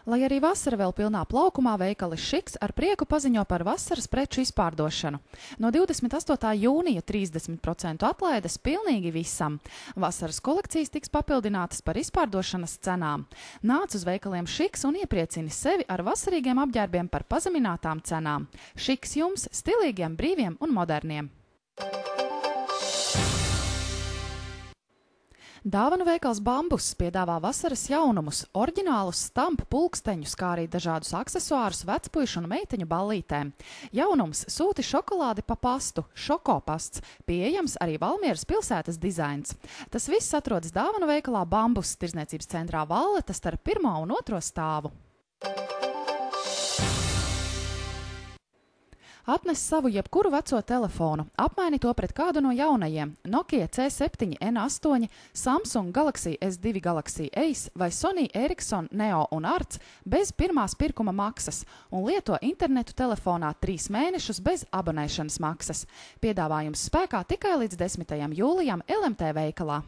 Lai arī vasara vēl pilnā plaukumā, veikali Šiks ar prieku paziņo par vasaras preču izpārdošanu. No 28. jūnija 30% atlaides pilnīgi visam. Vasaras kolekcijas tiks papildinātas par izpārdošanas cenām. Nāc uz veikaliem Šiks un iepriecini sevi ar vasarīgiem apģērbiem par pazeminātām cenām. Šiks jums stilīgiem, brīviem un moderniem. Dāvanu veikals Bambus piedāvā vasaras jaunumus, oriģinālus stampu pulksteņus, kā arī dažādus aksesuārus vecpuišu un meiteņu ballītēm. Jaunums sūti šokolādi pa pastu, šokopasts, pieejams arī Valmieras pilsētas dizains. Tas viss atrodas dāvanu veikalā Bambus, tirdzniecības centrā Valleta starp 1. un 2. stāvu. Atnes savu jebkuru veco telefonu, apmaini to pret kādu no jaunajiem – Nokia C7, N8, Samsung Galaxy S2 Galaxy Ace vai Sony Ericsson Neo un Arts bez pirmās pirkuma maksas un lieto internetu telefonā 3 mēnešus bez abonēšanas maksas. Piedāvājums spēkā tikai līdz 10. jūlijam LMT veikalā.